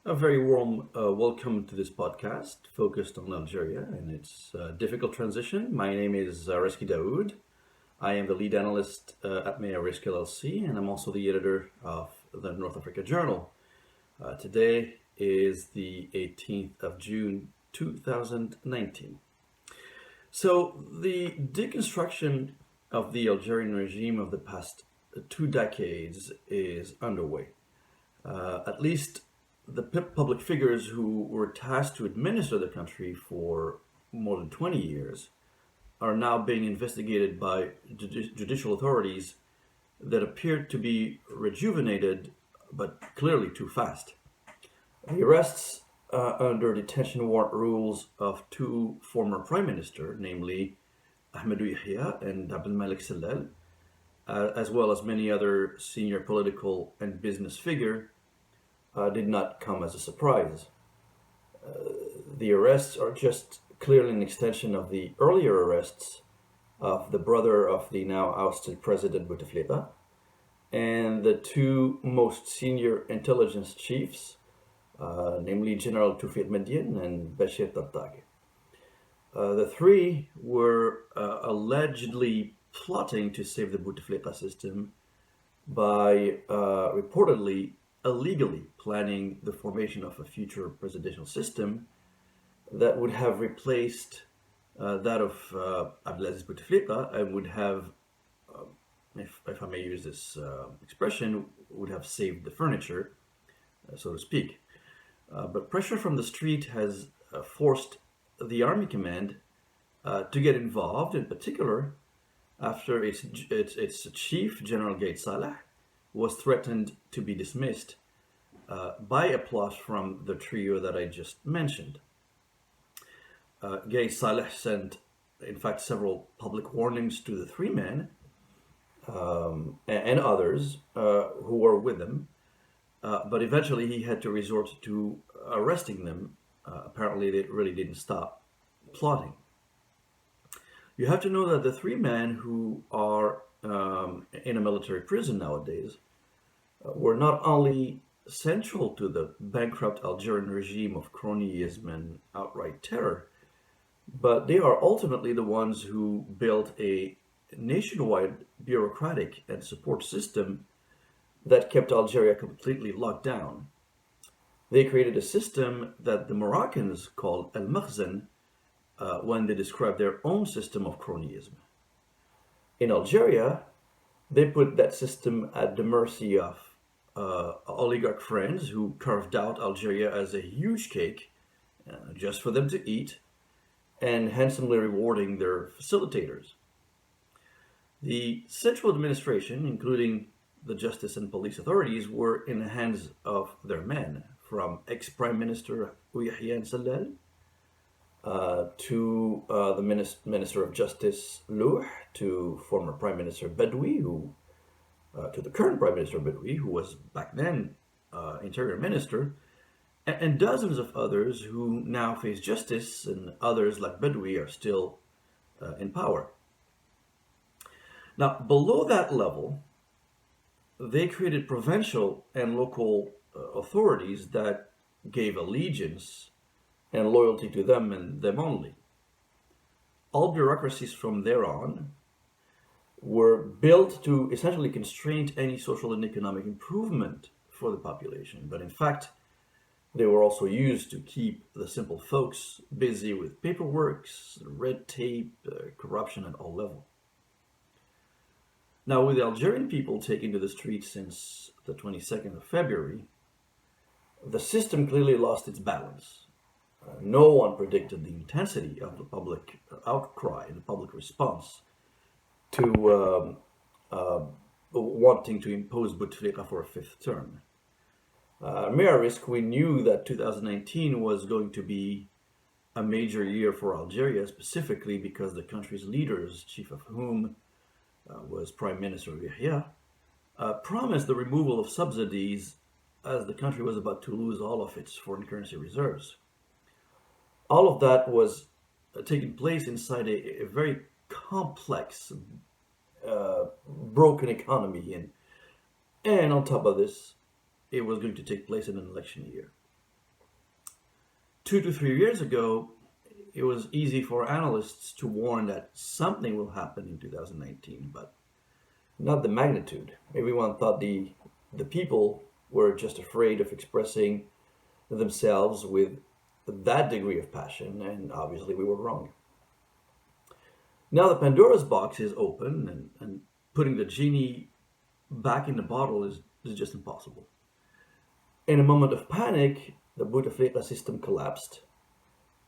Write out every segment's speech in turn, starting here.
A very warm welcome to this podcast focused on Algeria and its difficult transition. My name is Arezki Daoud. I am the lead analyst at Arezki LLC, and I'm also the editor of the North Africa Journal. Today is the 18th of June 2019. So, the deconstruction of the Algerian regime of the past 2 decades is underway. At least the public figures who were tasked to administer the country for more than 20 years are now being investigated by judicial authorities that appear to be rejuvenated, but clearly too fast. The arrests under detention warrant rules of two former prime ministers, namely Ahmedou Yahya and Abdelmalek Sellal, as well as many other senior political and business figures, did not come as a surprise. The arrests are just clearly an extension of the earlier arrests of the brother of the now ousted President Bouteflika and the two most senior intelligence chiefs, namely General Toufik Median and Bashir Tattag. The three were allegedly plotting to save the Bouteflika system by reportedly illegally planning the formation of a future presidential system that would have replaced that of Abdelaziz Bouteflika and would have, if I may use this expression, would have saved the furniture, so to speak. But pressure from the street has forced the army command to get involved, in particular after its chief, General Gaid Saleh, was threatened to be dismissed by a plot from the trio that I just mentioned. Gaid Saleh sent, in fact, several public warnings to the three men and others who were with him, but eventually he had to resort to arresting them. Apparently, they really didn't stop plotting. You have to know that the three men who are in a military prison nowadays were not only central to the bankrupt Algerian regime of cronyism and outright terror, but they are ultimately the ones who built a nationwide bureaucratic and support system that kept Algeria completely locked down. They created a system that the Moroccans called El Makhzen when they described their own system of cronyism. In Algeria, they put that system at the mercy of oligarch friends who carved out Algeria as a huge cake just for them to eat and handsomely rewarding their facilitators. The central administration, including the justice and police authorities, were in the hands of their men, from ex-Prime Minister Yahya Sellal to the Minister of Justice Louh, to former Prime Minister Bedoui, to the current Prime Minister Bedoui, who was back then Interior Minister, and dozens of others who now face justice, and others like Bedoui are still in power. Now, below that level, they created provincial and local authorities that gave allegiance and loyalty to them and them only. All bureaucracies from there on were built to essentially constrain any social and economic improvement for the population, but in fact, they were also used to keep the simple folks busy with paperwork, red tape, corruption at all levels. Now, with the Algerian people taking to the streets since the 22nd of February, the system clearly lost its balance. No one predicted the intensity of the public outcry, the public response to wanting to impose Bouteflika for a fifth term. Risk, we knew that 2019 was going to be a major year for Algeria, specifically because the country's leaders, chief of whom was Prime Minister Yahya, promised the removal of subsidies as the country was about to lose all of its foreign currency reserves. All of that was taking place inside a very complex, broken economy, and on top of this, it was going to take place in an election year. 2 to 3 years ago, it was easy for analysts to warn that something will happen in 2019, but not the magnitude. Everyone thought the people were just afraid of expressing themselves with that degree of passion, and obviously we were wrong. Now the Pandora's box is open, and putting the genie back in the bottle is just impossible. In a moment of panic, the Bouteflika system collapsed,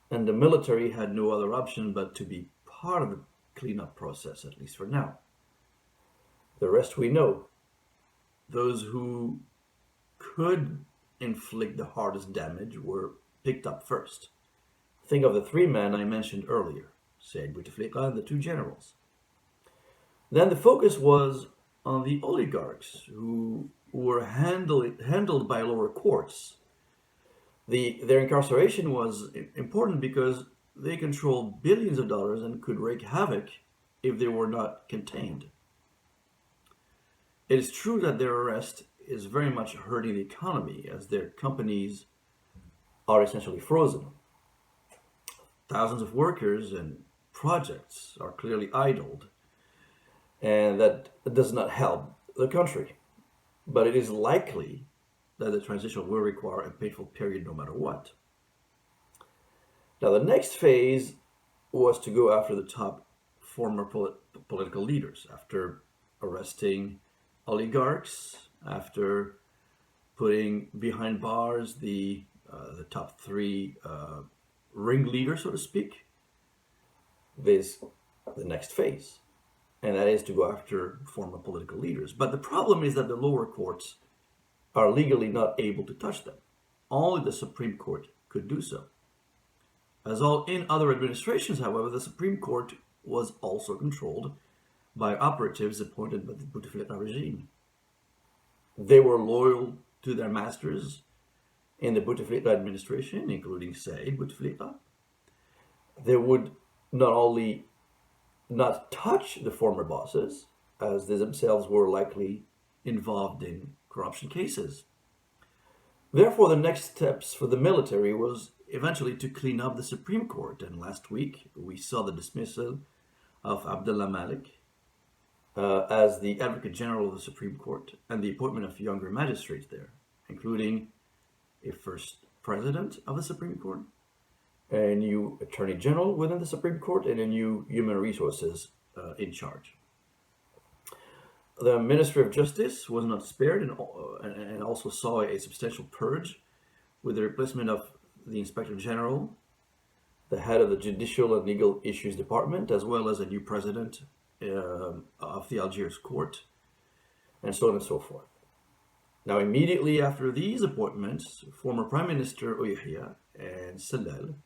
and the military had no other option but to be part of the cleanup process, at least for now. The rest we know. Those who could inflict the hardest damage were picked up first. Think of the three men I mentioned earlier, said Bouteflika and the two generals. Then the focus was on the oligarchs who were handled by lower courts. Their incarceration was important because they controlled billions of dollars and could wreak havoc if they were not contained. It is true that their arrest is very much hurting the economy as their companies are essentially frozen. Thousands of workers and projects are clearly idled, and that does not help the country. But it is likely that the transition will require a painful period no matter what. Now, the next phase was to go after the top former political leaders after arresting oligarchs, after putting behind bars the top three ringleaders, so to speak. There's the next phase, and that is to go after former political leaders. But the problem is that the lower courts are legally not able to touch them. Only the Supreme Court could do so. As all in other administrations, however, the Supreme Court was also controlled by operatives appointed by the Bouteflika regime. They were loyal to their masters in the Bouteflika administration, including Said Bouteflika. They would not only not touch the former bosses, as they themselves were likely involved in corruption cases. Therefore, the next steps for the military was eventually to clean up the Supreme Court. And last week, we saw the dismissal of Abdullah Malik as the Advocate General of the Supreme Court and the appointment of younger magistrates there, including a first president of the Supreme Court, a new Attorney General within the Supreme Court, and a new Human Resources in charge. The Ministry of Justice was not spared and also saw a substantial purge with the replacement of the Inspector General, the head of the Judicial and Legal Issues Department, as well as a new president of the Algiers court, and so on and so forth. Now, immediately after these appointments, former Prime Minister Ouyahia and Salal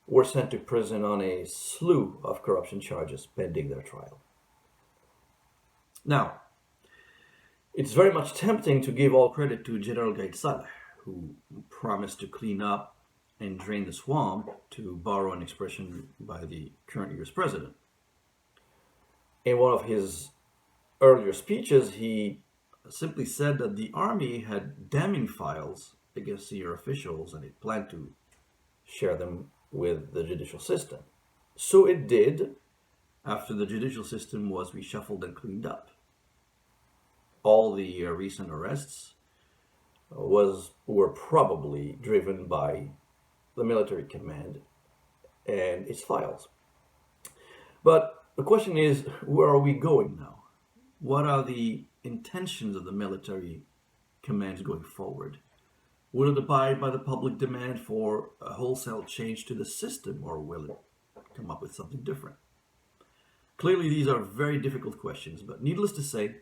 were sent to prison on a slew of corruption charges pending their trial. Now, it's very much tempting to give all credit to General Gaid Saleh, who promised to clean up and drain the swamp, to borrow an expression by the current US president. In one of his earlier speeches, he simply said that the army had damning files against senior officials and it planned to share them with the judicial system. So it did after the judicial system was reshuffled and cleaned up. All the recent arrests were probably driven by the military command and its files. But the question is, where are we going now? What are the intentions of the military commands going forward? Will it abide by the public demand for a wholesale change to the system, or will it come up with something different? Clearly, these are very difficult questions, but needless to say,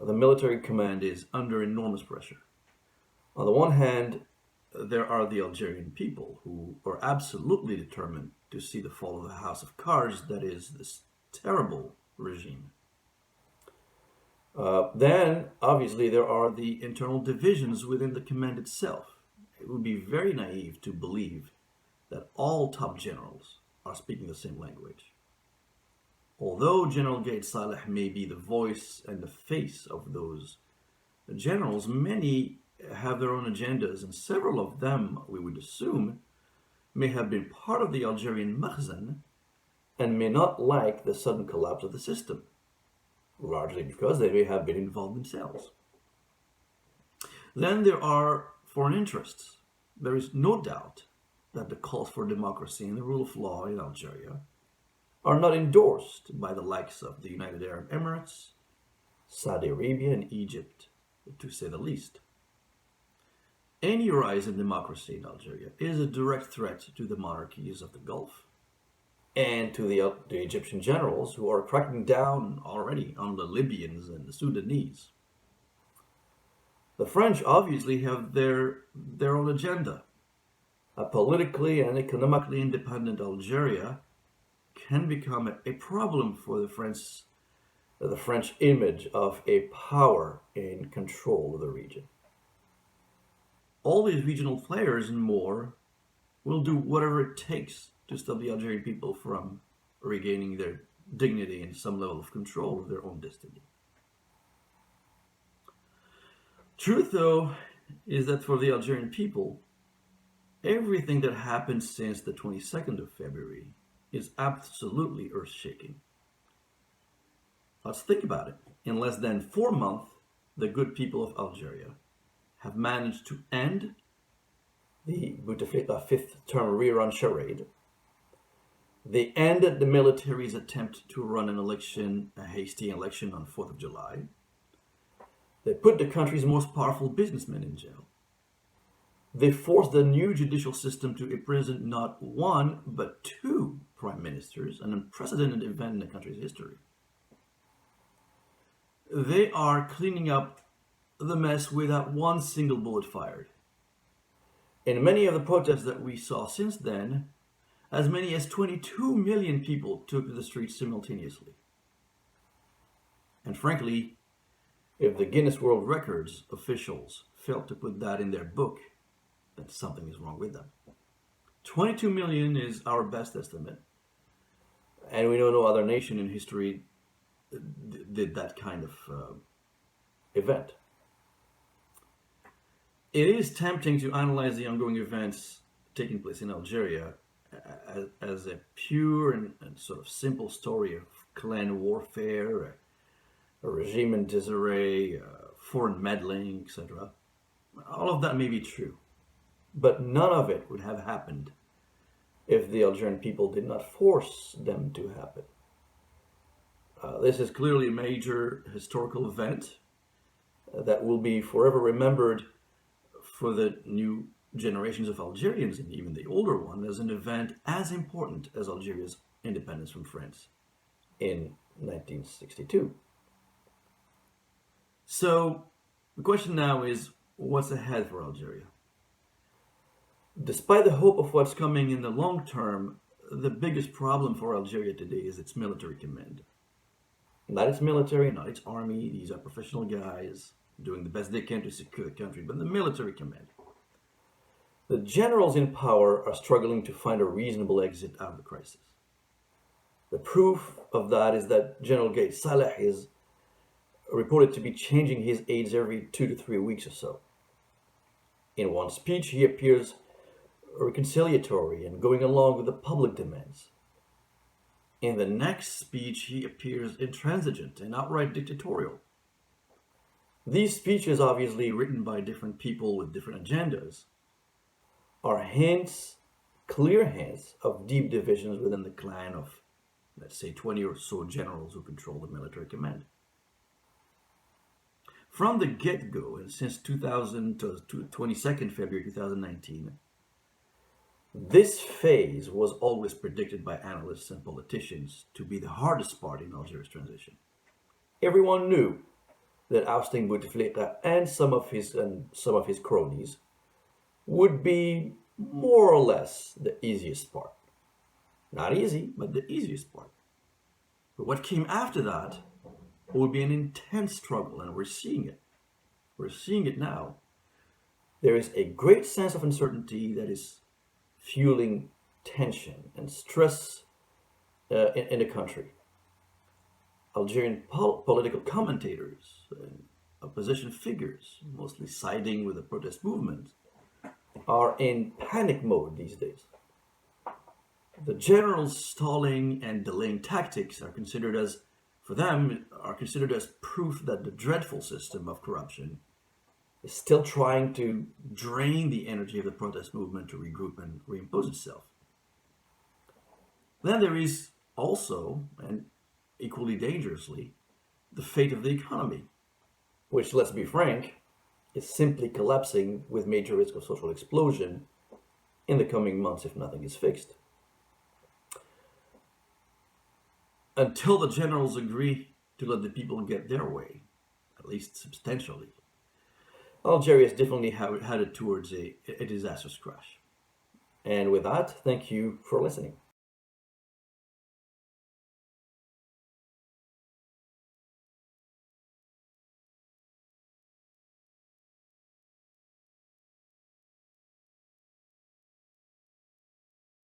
the military command is under enormous pressure. On the one hand, there are the Algerian people who are absolutely determined to see the fall of the house of cards that is this terrible regime. Then, obviously, there are the internal divisions within the command itself. It would be very naive to believe that all top generals are speaking the same language. Although General Gaid Saleh may be the voice and the face of those generals, many have their own agendas, and several of them, we would assume, may have been part of the Algerian Makhzen and may not like the sudden collapse of the system, largely because they may have been involved themselves. Then there are foreign interests. There is no doubt that the calls for democracy and the rule of law in Algeria are not endorsed by the likes of the United Arab Emirates, Saudi Arabia, and Egypt, to say the least. Any rise in democracy in Algeria is a direct threat to the monarchies of the Gulf and to the Egyptian generals who are cracking down already on the Libyans and the Sudanese. The French obviously have their own agenda. A politically and economically independent Algeria can become a problem for the French image of a power in control of the region. All these regional players and more will do whatever it takes to stop the Algerian people from regaining their dignity and some level of control of their own destiny. Truth, though, is that for the Algerian people, everything that happened since the 22nd of February is absolutely earth-shaking. Let's think about it. In less than 4 months, the good people of Algeria have managed to end the Bouteflika fifth-term rerun charade. They ended the military's attempt to run an election, a hasty election on 4th of July. They put the country's most powerful businessmen in jail. They forced the new judicial system to imprison not one, but 2 prime ministers, an unprecedented event in the country's history. They are cleaning up the mess without one single bullet fired. In many of the protests that we saw since then, as many as 22 million people took to the streets simultaneously. And frankly, if the Guinness World Records officials failed to put that in their book, then something is wrong with them. 22 million is our best estimate. And we know no other nation in history did that kind of event. It is tempting to analyze the ongoing events taking place in Algeria as a pure and sort of simple story of clan warfare, a regime in disarray, foreign meddling, etc. All of that may be true, but none of it would have happened if the Algerian people did not force them to happen. This is clearly a major historical event that will be forever remembered for the new generations of Algerians and even the older one as an event as important as Algeria's independence from France in 1962. So the question now is, what's ahead for Algeria? Despite the hope of what's coming in the long term, the biggest problem for Algeria today is its military command. Not its military, not its army. These are professional guys doing the best they can to secure the country, but the military command. The generals in power are struggling to find a reasonable exit out of the crisis. The proof of that is that General Gaid Saleh is reported to be changing his aides every 2 to 3 weeks or so. In one speech, he appears reconciliatory and going along with the public demands. In the next speech, he appears intransigent and outright dictatorial. These speeches, obviously written by different people with different agendas, are hints, clear hints of deep divisions within the clan of, let's say, 20 or so generals who control the military command. From the get-go, and since 22nd February 2019, this phase was always predicted by analysts and politicians to be the hardest part in Algeria's transition. Everyone knew that ousting Bouteflika and some of his cronies would be more or less the easiest part. Not easy, but the easiest part. But what came after that would be an intense struggle, and we're seeing it. We're seeing it now. There is a great sense of uncertainty that is fueling tension and stress in the country. Algerian political commentators, opposition figures, mostly siding with the protest movement, are in panic mode these days. The generals' stalling and delaying tactics are considered as, for them, are considered as proof that the dreadful system of corruption is still trying to drain the energy of the protest movement to regroup and reimpose itself. Then there is also, and equally dangerously, the fate of the economy, which, let's be frank, is simply collapsing with major risk of social explosion in the coming months if nothing is fixed. Until the generals agree to let the people get their way, at least substantially, Algeria is definitely headed towards a disastrous crash. And with that, thank you for listening.